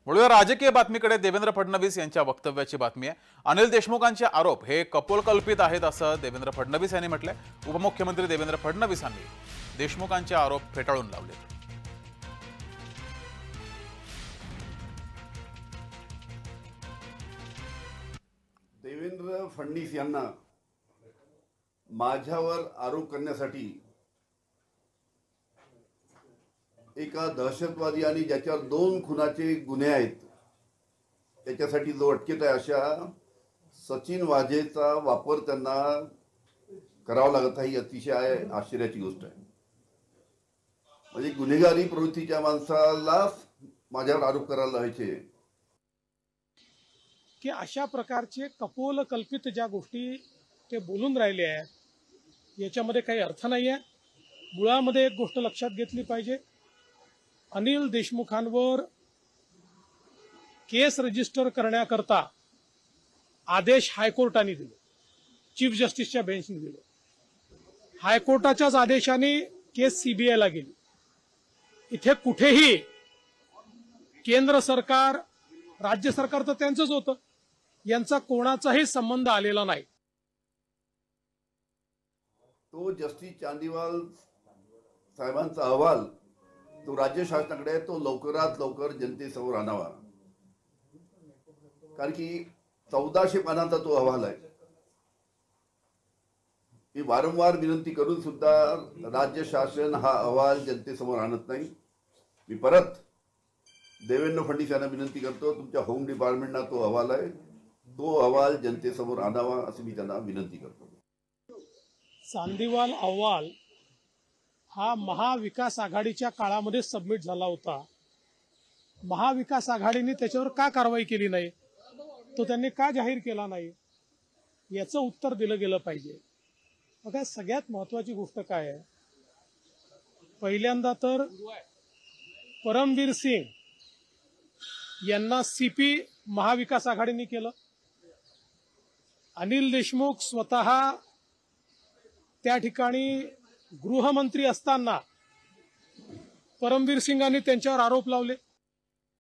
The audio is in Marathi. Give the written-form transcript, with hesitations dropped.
वळूया राजकीय बातमीकडे। देवेंद्र फडणवीस यांच्या वक्तव्याची बातमी आहे। अनिल देशमुखांचे आरोप हे कपोलकल्पित आहेत असं देवेंद्र फडणवीस यांनी म्हटलंय। उपमुख्यमंत्री देवेंद्र फडणवीसांनी देशमुखांचे आरोप फेटाळून लावले। देवेंद्र फडणवीस यांना माझ्यावर आरोप करण्यासाठी एका दहशतवादी आणि ज्याच्यावर 2 खुनाचे गुन्हे आहेत त्याच्यासाठी जो अटकेत आहे अशा सचिन वाझेचा वापर त्यांना करावा लागत आहे। ही अतिशय आश्चर्याची गोष्ट आहे। म्हणजे गुन्हेगारी प्रवृत्तीच्या माणसाला माझ्यावर आरोप करायला लावायचे की अशा प्रकारचे कपोल कल्पित ज्या गोष्टी ते बोलून राहिले आहेत याच्यामध्ये काही अर्थ नाही आहे। मुळामध्ये एक गोष्ट लक्षात घेतली पाहिजे, अनिल देशमुखांवर केस रजिस्टर करण्याकरता आदेश हायकोर्टाने दिले, चीफ जस्टिसच्या बेंचने दिले। हायकोर्टाच्याच आदेशाने केस सीबीआयला गेली। इथे कुठेही केंद्र सरकार, राज्य सरकार तर त्यांचंच होतं, यांचा कोणाचाही संबंध आलेला नाही। तो जस्टिस चांदीवाल साहेबांचा अहवाल तो राज्य शासनाकडे तो लवकरात लवकर जनतेसमोर आणावा, कारण की 1400 पानांचा तो अहवाल आहे। मी वारंवार विनंती करून सुद्धा राज्य शासन हा अहवाल जनतेसमोर आणत नाही। मी परत देवेंद्र फडणवीस यांना विनंती करतो, तुमच्या होम डिपार्टमेंटला तो अहवाल आहे, तो अहवाल जनतेसमोर आणावा अशी मी त्यांना विनंती करतो। चांदीवाल अहवाल हा महाविकास आघाडीच्या काळामध्ये सबमिट झाला होता। महाविकास आघाडीने त्याच्यावर का कारवाई केली नाही, तो त्यांनी का जाहीर केला नाही, याचं उत्तर दिलं गेलं पाहिजे। बघा, सगळ्यात महत्वाची गोष्ट काय आहे, पहिल्यांदा तर परमवीर सिंग यांना सीपी महाविकास आघाडीने केलं। अनिल देशमुख स्वतः त्या ठिकाणी गृहमंत्री असताना परमवीर सिंगांनी त्यांच्यावर आरोप लावले।